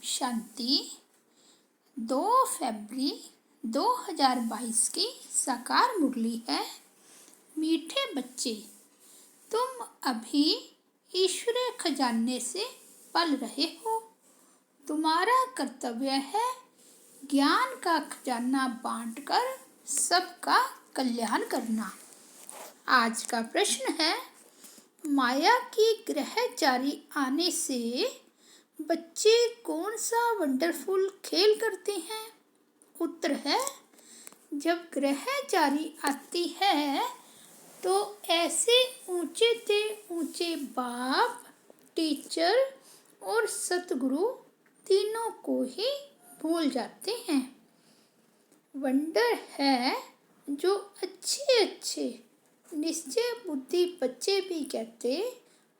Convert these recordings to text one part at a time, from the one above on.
शांति 2 फरवरी 2022 की साकार मुरली है। मीठे बच्चे, तुम अभी ईश्वरीय खजाने से पल रहे हो। तुम्हारा कर्तव्य है ज्ञान का खजाना बांटकर सबका कल्याण करना। आज का प्रश्न है, माया की ग्रहचारी आने से बच्चे कौन सा वंडरफुल खेल करते हैं? उत्तर है, जब ग्रहचारी आती है तो ऐसे ऊंचे से ऊंचे बाप, टीचर और सतगुरु तीनों को ही भूल जाते हैं। वंडर है जो अच्छे निश्चय बुद्धि बच्चे भी कहते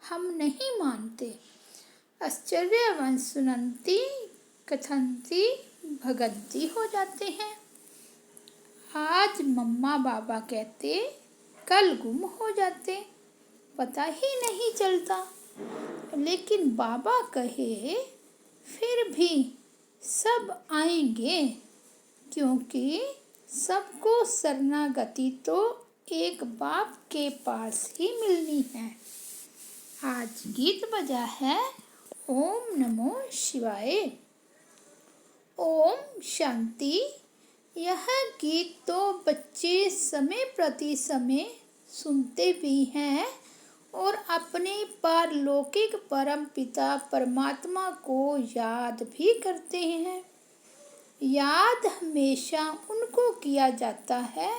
हम नहीं मानते। आश्चर्यवन सुनंती कथंती भगंती हो जाते हैं। आज मम्मा बाबा कहते कल गुम हो जाते, पता ही नहीं चलता। लेकिन बाबा कहे फिर भी सब आएंगे, क्योंकि सबको शरणागति तो एक बाप के पास ही मिलनी है। आज गीत बजा है ओम नमो शिवाय। ओम शांति। यह गीत तो बच्चे समय प्रति समय सुनते भी हैं और अपने पारलौकिक परम पिता परमात्मा को याद भी करते हैं। याद हमेशा उनको किया जाता है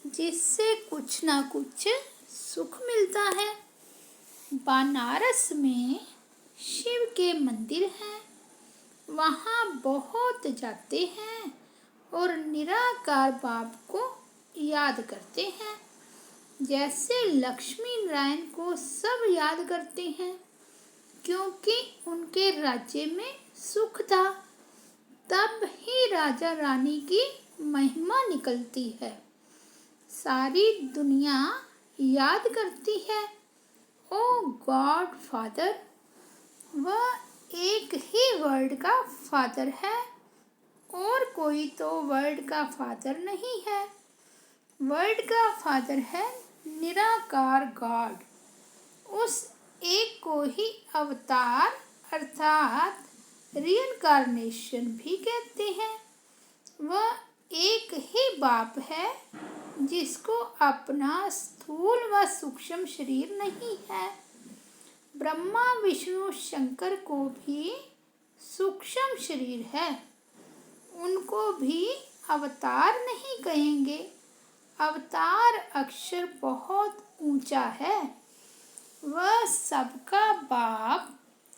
जिससे कुछ ना कुछ सुख मिलता है। बनारस में शिव के मंदिर हैं, वहाँ बहुत जाते हैं और निराकार बाप को याद करते हैं। जैसे लक्ष्मी नारायण को सब याद करते हैं, क्योंकि उनके राज्य में सुख था। तब ही राजा रानी की महिमा निकलती है, सारी दुनिया याद करती है। ओ गॉड फादर, वह एक ही वर्ल्ड का फादर है और कोई तो वर्ल्ड का फादर नहीं है। वर्ल्ड का फादर है निराकार गॉड। उस एक को ही अवतार अर्थात रिइनकार्नेशन भी कहते हैं। वह एक ही बाप है जिसको अपना स्थूल व सूक्ष्म शरीर नहीं है। ब्रह्मा विष्णु शंकर को भी सूक्ष्म शरीर है, उनको भी अवतार नहीं कहेंगे। अवतार अक्षर बहुत ऊंचा है। वह सबका बाप,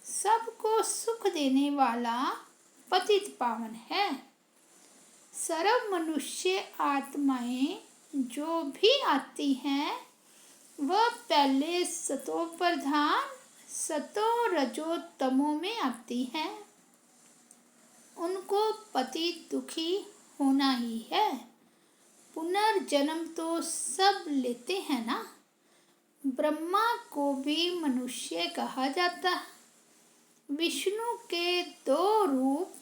सबको सुख देने वाला पतित पावन है। सर्व मनुष्य आत्माएं जो भी आती हैं वह पहले सतो प्रधान सतो रजो तमो में आती हैं। उनको पति दुखी होना ही है। पुनर्जन्म तो सब लेते हैं ना। ब्रह्मा को भी मनुष्य कहा जाता। विष्णु के 2 रूप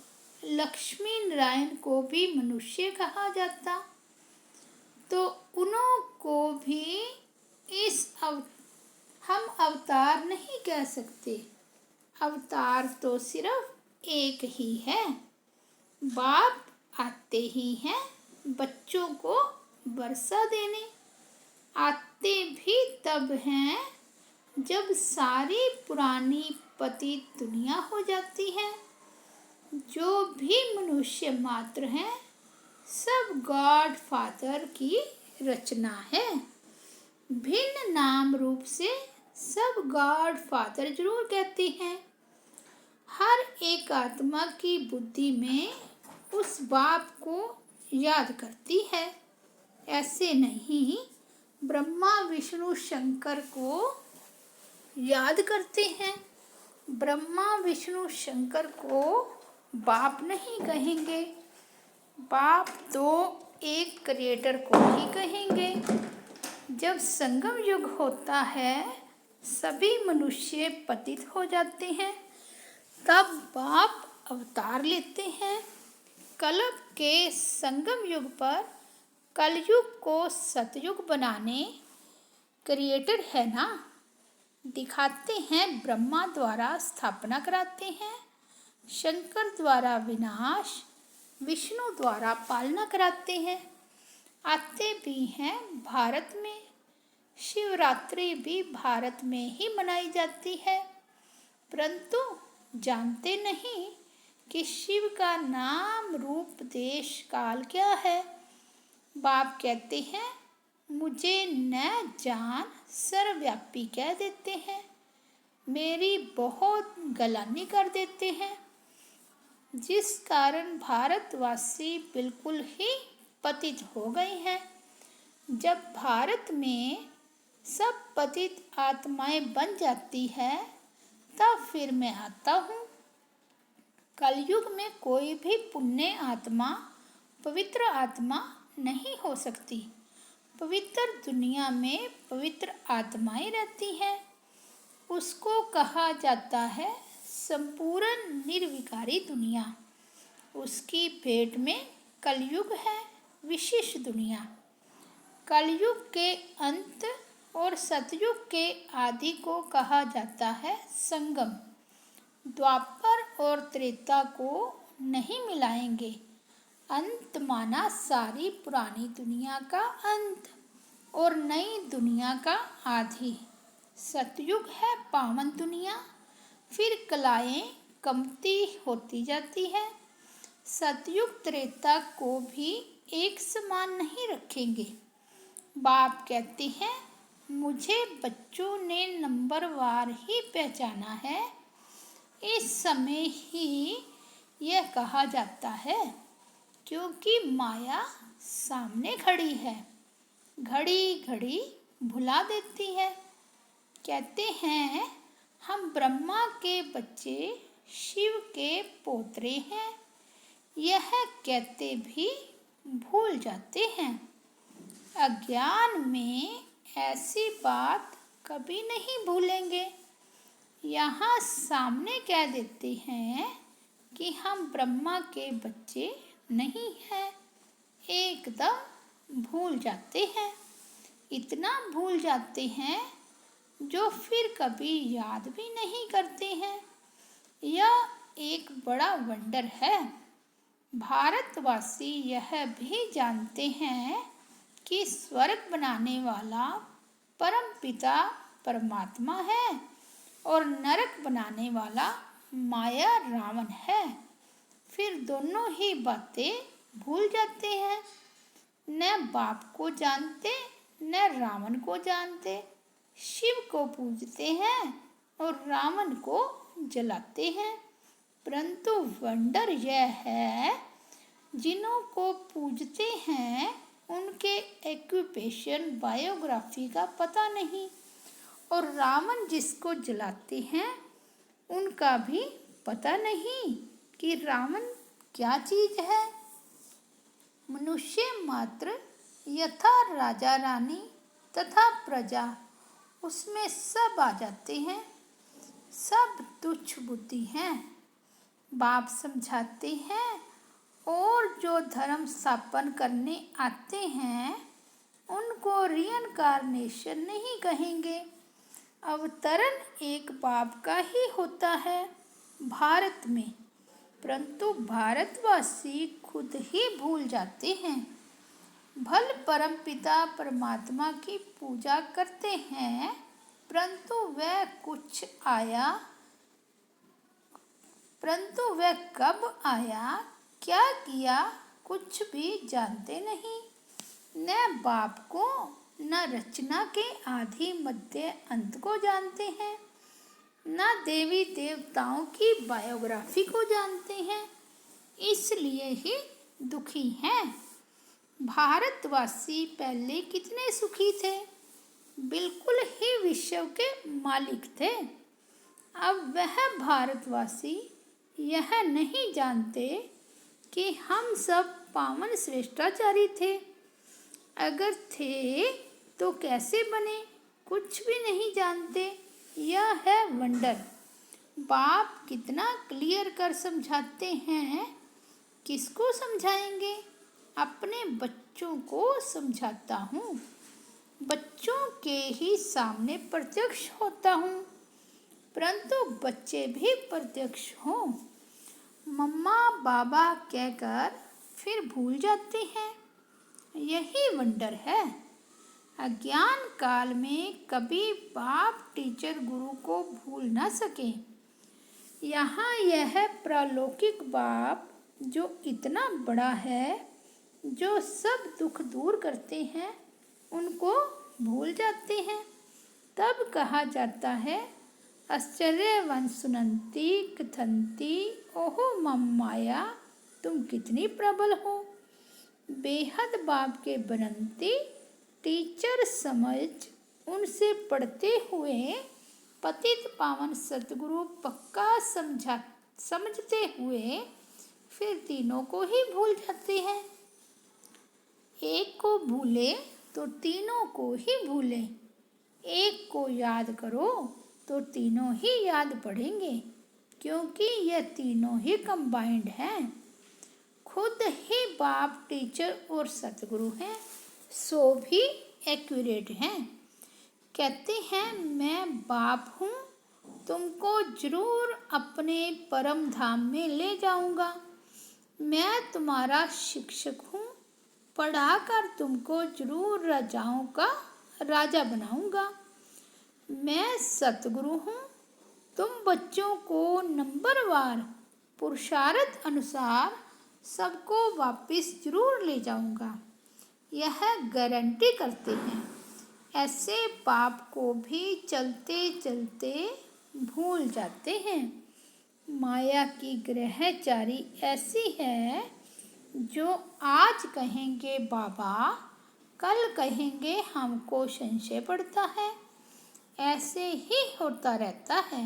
लक्ष्मी नारायण को भी मनुष्य कहा जाता। तो उन्हों को भी हम अवतार नहीं कह सकते। अवतार तो सिर्फ एक ही है। बाप आते ही हैं बच्चों को वर्षा देने। आते भी तब हैं जब सारी पुरानी पतित दुनिया हो जाती है। जो भी मनुष्य मात्र हैं सब गॉड फादर की रचना है। भिन्न नाम रूप से सब गॉड फादर जरूर कहते हैं। हर एक आत्मा की बुद्धि में उस बाप को याद करती है। ऐसे नहीं ब्रह्मा विष्णु शंकर को याद करते हैं। ब्रह्मा विष्णु शंकर को बाप नहीं कहेंगे। बाप तो एक क्रिएटर को ही कहेंगे। जब संगम युग होता है सभी मनुष्य पतित हो जाते हैं, तब बाप अवतार लेते हैं। कलप के संगम युग पर कलयुग को सतयुग बनाने क्रिएटर है ना, दिखाते हैं। ब्रह्मा द्वारा स्थापना कराते हैं, शंकर द्वारा विनाश, विष्णु द्वारा पालना कराते हैं। आते भी हैं भारत में, शिवरात्रि भी भारत में ही मनाई जाती है। परंतु जानते नहीं कि शिव का नाम रूप देश काल क्या है। बाप कहते हैं मुझे न जान, सर्वव्यापी कह देते हैं, मेरी बहुत गलानी कर देते हैं, जिस कारण भारतवासी बिल्कुल ही पतित हो गए हैं। जब भारत में सब पतित आत्माएं बन जाती है तब फिर मैं आता हूँ। कलयुग में कोई भी पुण्य आत्मा, पवित्र आत्मा नहीं हो सकती। पवित्र दुनिया में पवित्र आत्माएं रहती हैं। उसको कहा जाता है संपूर्ण निर्विकारी दुनिया। उसकी भेंट में कलयुग है विशेष दुनिया। कलयुग के अंत और सतयुग के आदि को कहा जाता है संगम। द्वापर और त्रेता को नहीं मिलाएंगे। अंत माना सारी पुरानी दुनिया का अंत और नई दुनिया का आदि। सतयुग है पावन दुनिया, फिर कलाएं कमती होती जाती है। सतयुग त्रेता को भी एक समान नहीं रखेंगे। बाप कहते हैं मुझे बच्चों ने नंबरवार ही पहचाना है। इस समय ही यह कहा जाता है क्योंकि माया सामने खड़ी है, घड़ी घड़ी भुला देती है। कहते हैं हम ब्रह्मा के बच्चे, शिव के पोतरे हैं, यह कहते भी भूल जाते हैं। अज्ञान में ऐसी बात कभी नहीं भूलेंगे। यहाँ सामने कह देते हैं कि हम ब्रह्मा के बच्चे नहीं हैं, एकदम भूल जाते हैं। इतना भूल जाते हैं जो फिर कभी याद भी नहीं करते हैं। यह एक बड़ा वंडर है। भारतवासी यह भी जानते हैं कि स्वर्ग बनाने वाला परम पिता परमात्मा है और नरक बनाने वाला माया रावण है। फिर दोनों ही बातें भूल जाते हैं। न बाप को जानते न रावण को जानते। शिव को पूजते हैं और रावण को जलाते हैं। परंतु वंडर यह है जिन्हों को पूजते हैं उनके एक्यूपेशन बायोग्राफी का पता नहीं, और रावण जिसको जलाते हैं उनका भी पता नहीं कि रावण क्या चीज है। मनुष्य मात्र यथा राजा रानी तथा प्रजा, उसमें सब आ जाते हैं। सब तुच्छ बुद्धि हैं। बाप समझाते हैं और जो धर्म स्थापन करने आते हैं उनको रिइंकार्नेशन नहीं कहेंगे। अवतरण एक बाप का ही होता है भारत में, परंतु भारतवासी खुद ही भूल जाते हैं। भल परमपिता परमात्मा की पूजा करते हैं, परंतु वह कब आया, क्या किया, कुछ भी जानते नहीं। न बाप को न रचना के आदि मध्य अंत को जानते हैं, न देवी देवताओं की बायोग्राफी को जानते हैं, इसलिए ही दुखी हैं। भारतवासी पहले कितने सुखी थे, बिल्कुल ही विश्व के मालिक थे। अब वह भारतवासी यह नहीं जानते कि हम सब पावन श्रेष्ठाचारी थे। अगर थे तो कैसे बने, कुछ भी नहीं जानते। यह है वंडर। बाप कितना क्लियर कर समझाते हैं। किसको समझाएंगे? अपने बच्चों को समझाता हूँ। बच्चों के ही सामने प्रत्यक्ष होता हूँ, परंतु बच्चे भी प्रत्यक्ष हों। मम्मा बाबा कहकर फिर भूल जाते हैं। यही वंडर है। अज्ञान काल में कभी बाप टीचर गुरु को भूल ना सके। यहाँ यह प्रलौकिक बाप जो इतना बड़ा है, जो सब दुख दूर करते हैं, उनको भूल जाते हैं। तब कहा जाता है, आश्चर्यवन सुनंती कथंती ओहो मम माया, तुम कितनी प्रबल हो। बेहद बाप के बनंती टीचर समझ उनसे पढ़ते हुए पतित पावन सतगुरु पक्का समझते हुए फिर तीनों को ही भूल जाते हैं। एक को भूले तो तीनों को ही भूले। एक को याद करो तो तीनों ही याद पड़ेंगे, क्योंकि ये तीनों ही कंबाइंड हैं। खुद ही बाप टीचर और सतगुरु हैं, सो भी एक्यूरेट हैं। कहते हैं, मैं बाप हूँ, तुमको जरूर अपने परम धाम में ले जाऊंगा। मैं तुम्हारा शिक्षक हूँ, पढ़ाकर तुमको जरूर राजाओं का राजा बनाऊंगा। मैं सतगुरु हूँ, तुम बच्चों को नंबरवार पुरुषार्थ अनुसार सबको वापस जरूर ले जाऊंगा। यह गारंटी करते हैं। ऐसे पाप को भी चलते चलते भूल जाते हैं। माया की ग्रहचारी ऐसी है, जो आज कहेंगे बाबा, कल कहेंगे हमको संशय पड़ता है। ऐसे ही होता रहता है।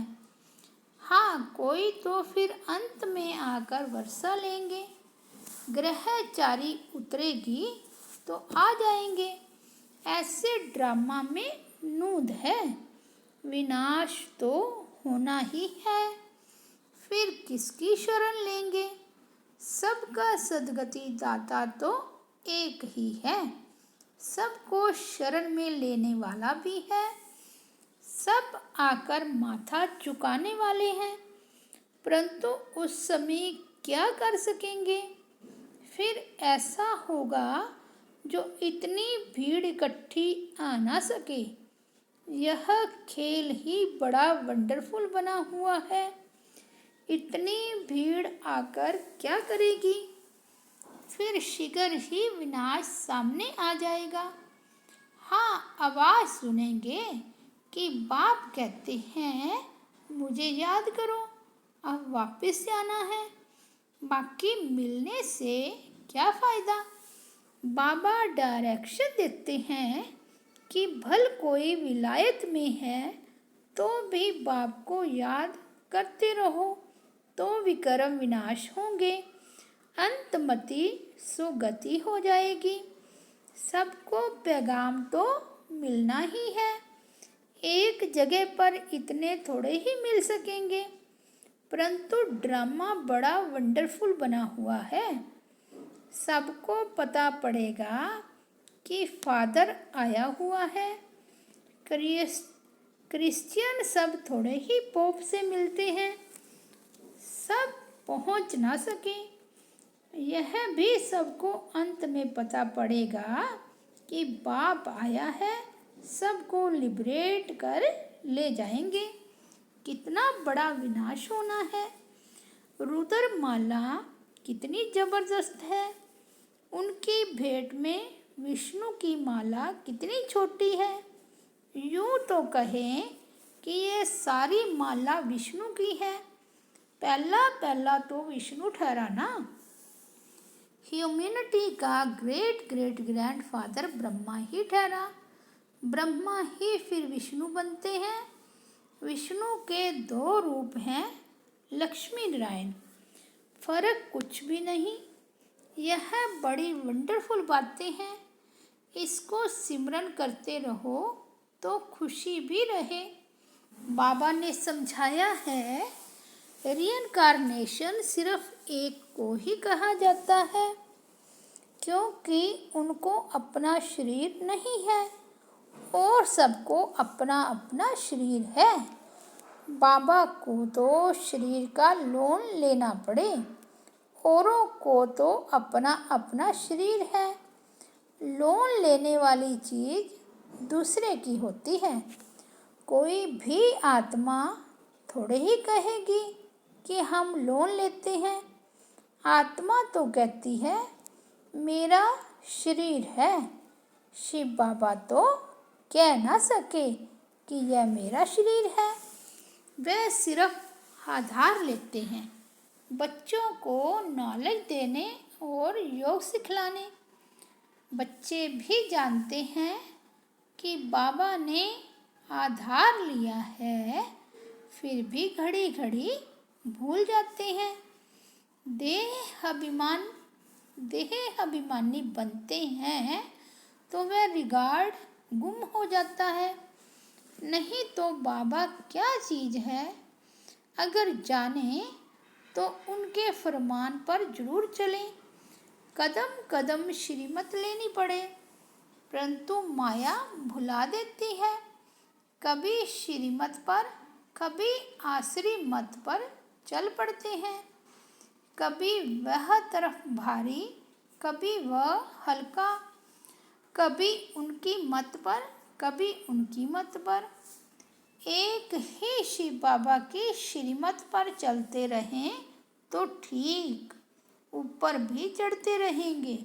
हाँ, कोई तो फिर अंत में आकर वर्षा लेंगे। ग्रहचारी उतरेगी तो आ जाएंगे। ऐसे ड्रामा में नूद है। विनाश तो होना ही है, फिर किसकी शरण लेंगे। सबका सद्गति दाता तो एक ही है, सबको शरण में लेने वाला भी है। सब आकर माथा झुकाने वाले हैं, परंतु उस समय क्या कर सकेंगे। फिर ऐसा होगा जो इतनी भीड़ इकट्ठी आ ना सके। यह खेल ही बड़ा वंडरफुल बना हुआ है। इतनी भीड़ आकर क्या करेगी। फिर शीघ्र ही विनाश सामने आ जाएगा। हाँ, आवाज़ सुनेंगे कि बाप कहते हैं, मुझे याद करो, अब वापस जाना है। बाकी मिलने से क्या फ़ायदा। बाबा डायरेक्शन देते हैं कि भल कोई विलायत में है तो भी बाप को याद करते रहो, तो विक्रम विनाश होंगे, अंतमति सुगति हो जाएगी। सबको पैगाम तो मिलना ही है। एक जगह पर इतने थोड़े ही मिल सकेंगे, परंतु ड्रामा बड़ा वंडरफुल बना हुआ है। सबको पता पड़ेगा कि फादर आया हुआ है। क्रिश्चियन सब थोड़े ही पोप से मिलते हैं, सब पहुंच ना सके। यह भी सबको अंत में पता पड़ेगा कि बाप आया है, सबको लिबरेट कर ले जाएंगे। कितना बड़ा विनाश होना है। रुद्र माला कितनी जबरदस्त है। उनकी भेंट में विष्णु की माला कितनी छोटी है। यूँ तो कहें कि ये सारी माला विष्णु की है। पहला पहला तो विष्णु ठहरा ना। ह्यूमैनिटी का ग्रेट ग्रेट ग्रैंडफादर ब्रह्मा ही ठहरा। ब्रह्मा ही फिर विष्णु बनते हैं। विष्णु के दो रूप हैं, लक्ष्मी नारायण, फर्क कुछ भी नहीं। यह बड़ी वंडरफुल बातें हैं। इसको सिमरन करते रहो तो खुशी भी रहे। बाबा ने समझाया है रिइंकार्नेशन सिर्फ एक को ही कहा जाता है, क्योंकि उनको अपना शरीर नहीं है और सबको अपना अपना शरीर है। बाबा को तो शरीर का लोन लेना पड़े, औरों को तो अपना अपना शरीर है। लोन लेने वाली चीज़ दूसरे की होती है। कोई भी आत्मा थोड़े ही कहेगी कि हम लोन लेते हैं। आत्मा तो कहती है मेरा शरीर है। शिव बाबा तो कह ना सके कि यह मेरा शरीर है। वे सिर्फ आधार लेते हैं, बच्चों को नॉलेज देने और योग सिखलाने। बच्चे भी जानते हैं कि बाबा ने आधार लिया है, फिर भी घड़ी घड़ी भूल जाते हैं। देह अभिमानी बनते हैं तो वह रिगार्ड गुम हो जाता है। नहीं तो बाबा क्या चीज़ है, अगर जाने तो उनके फरमान पर जरूर चलें। कदम कदम श्रीमत लेनी पड़े, परंतु माया भुला देती है। कभी श्रीमत पर, कभी आसरी मत पर चल पड़ते हैं। कभी वह तरफ भारी, कभी वह हल्का, कभी उनकी मत पर, कभी उनकी मत पर। एक ही शिव बाबा की श्रीमत पर चलते रहें तो ठीक, ऊपर भी चढ़ते रहेंगे,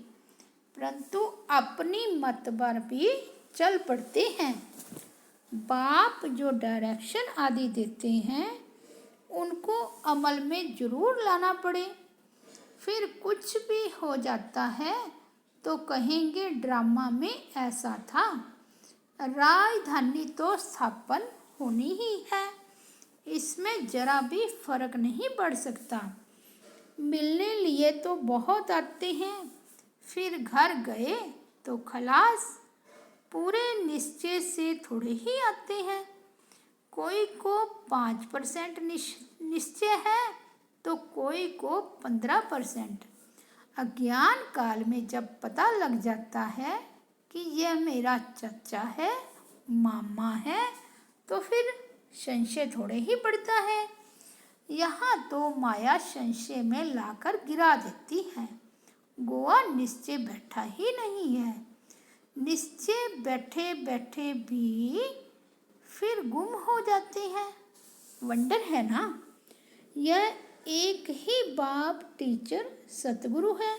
परंतु अपनी मत पर भी चल पड़ते हैं। बाप जो डायरेक्शन आदि देते हैं उनको अमल में जरूर लाना पड़े। फिर कुछ भी हो जाता है तो कहेंगे ड्रामा में ऐसा था। राजधानी तो स्थापन होनी ही है, इसमें जरा भी फर्क नहीं पड़ सकता। मिलने लिए तो बहुत आते हैं, फिर घर गए तो खलास। पूरे निश्चय से थोड़े ही आते हैं। कोई को 5% निश्चय है तो कोई को 15%। अज्ञान काल में जब पता लग जाता है कि यह मेरा चचा है, मामा है, तो फिर संशय थोड़े ही पड़ता है। यहाँ तो माया संशय में लाकर गिरा देती है। गोवा निश्चय बैठा ही नहीं है। निश्चय बैठे बैठे भी फिर गुम हो जाते हैं। वंडर है ना। यह एक ही बाप टीचर सतगुरु है।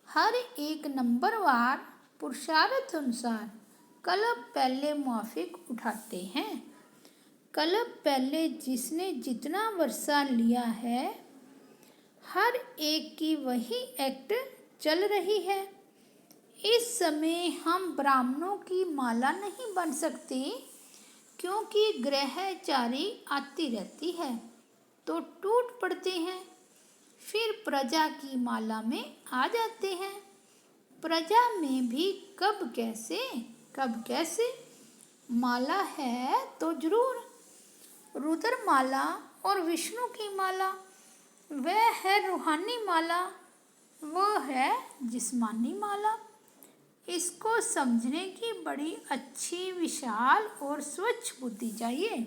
हर एक नंबरवार पुरुषार्थ अनुसार कल्प पहले मौफिक उठाते हैं। कल्प पहले जिसने जितना वर्षा लिया है, हर एक की वही एक्ट चल रही है। इस समय हम ब्राह्मणों की माला नहीं बन सकते, क्योंकि ग्रहचारी आती रहती है तो टूट पड़ते हैं। फिर प्रजा की माला में आ जाते हैं। प्रजा में भी कब कैसे माला है तो जरूर। रुद्र माला और विष्णु की माला, वह है रूहानी माला, वह है जिस्मानी माला। इसको समझने की बड़ी अच्छी, विशाल और स्वच्छ बुद्धि चाहिए।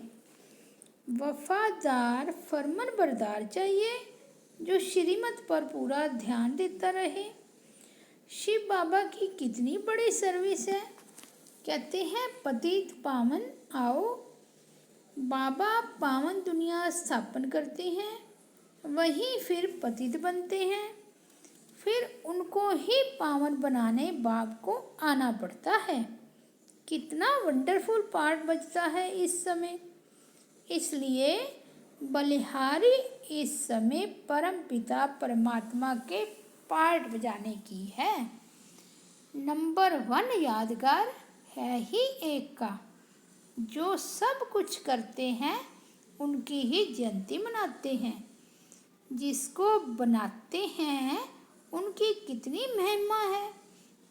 वफादार फरमानबरदार चाहिए जो श्रीमत पर पूरा ध्यान देता रहे। शिव बाबा की कितनी बड़ी सर्विस है। कहते हैं पतित पावन आओ। बाबा पावन दुनिया स्थापन करते हैं, वही फिर पतित बनते हैं। फिर उनको ही पावन बनाने बाप को आना पड़ता है। कितना वंडरफुल पार्ट बजता है इस समय। इसलिए बलिहारी इस समय परम पिता परमात्मा के पार्ट बजाने की है। नंबर 1 यादगार है ही एक का। जो सब कुछ करते हैं उनकी ही जयंती मनाते हैं। जिसको बनाते हैं उनकी कितनी महिमा है।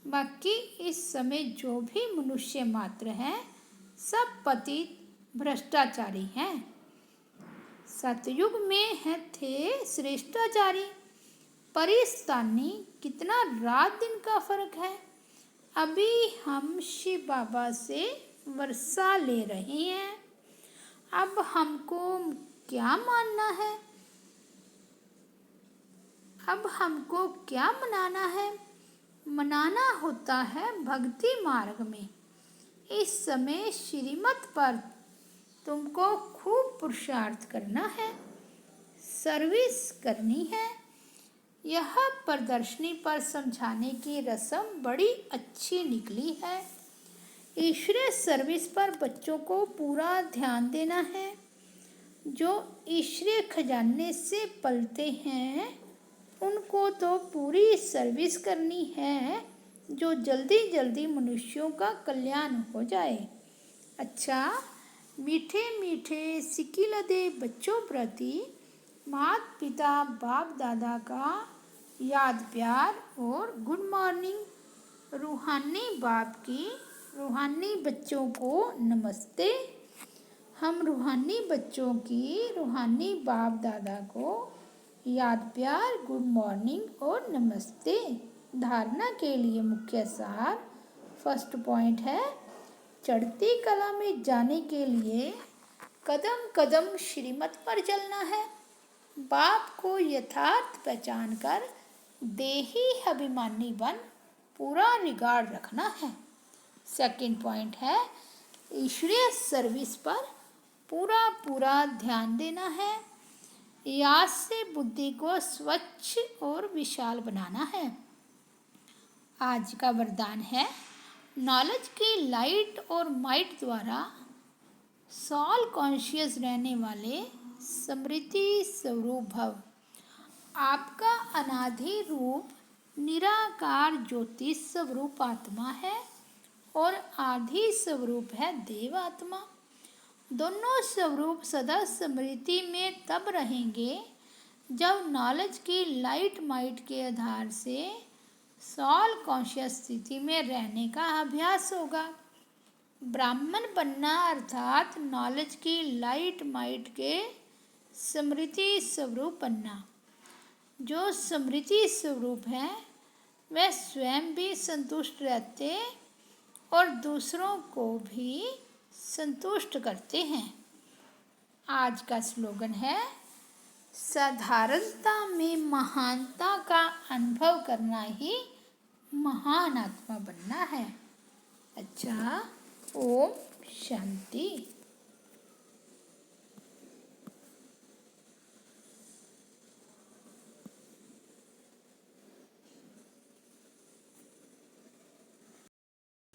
बाकी इस समय जो भी मनुष्य मात्र हैं सब पतित भ्रष्टाचारी हैं। सतयुग में थे श्रेष्ठाचारी, पर इस स्थानी कितना रात दिन का फर्क है। अभी हम शिव बाबा से वर्षा ले रहे हैं, अब हमको क्या मानना है, अब हमको क्या मनाना है। मनाना होता है भक्ति मार्ग में। इस समय श्रीमत पर तुमको खूब पुरुषार्थ करना है, सर्विस करनी है। यह प्रदर्शनी पर समझाने की रस्म बड़ी अच्छी निकली है। ईश्वरीय सर्विस पर बच्चों को पूरा ध्यान देना है। जो ईश्वरीय खजाने से पलते हैं उनको तो पूरी सर्विस करनी है, जो जल्दी जल्दी मनुष्यों का कल्याण हो जाए। अच्छा, मीठे मीठे सिकिलदे बच्चों प्रति माता पिता बाप दादा का याद प्यार और गुड मॉर्निंग। रूहानी बाप की रूहानी बच्चों को नमस्ते। हम रूहानी बच्चों की रूहानी बाप दादा को याद प्यार, गुड मॉर्निंग और नमस्ते। धारणा के लिए मुख्य सार। फर्स्ट पॉइंट है, चढ़ती कला में जाने के लिए कदम कदम श्रीमत पर चलना है। बाप को यथार्थ पहचान कर देही अभिमानी बन पूरा रिगार्ड रखना है। सेकंड पॉइंट है, ईश्वरीय सर्विस पर पूरा पूरा ध्यान देना है। याद से बुद्धि को स्वच्छ और विशाल बनाना है। आज का वरदान है, नॉलेज की लाइट और माइट द्वारा सॉल कॉन्शियस रहने वाले स्मृति स्वरूप भव। आपका अनादि रूप निराकार ज्योति स्वरूप आत्मा है और आदि स्वरूप है देव आत्मा। दोनों स्वरूप सदा स्मृति में तब रहेंगे जब नॉलेज की लाइट माइट के आधार से सॉल कॉन्शियस स्थिति में रहने का अभ्यास होगा। ब्राह्मण बनना अर्थात नॉलेज की लाइट माइट के स्मृति स्वरूप बनना। जो स्मृति स्वरूप है वह स्वयं भी संतुष्ट रहते और दूसरों को भी संतुष्ट करते हैं। आज का स्लोगन है, साधारणता में महानता का अनुभव करना ही महान आत्मा बनना है। अच्छा, ओम शांति।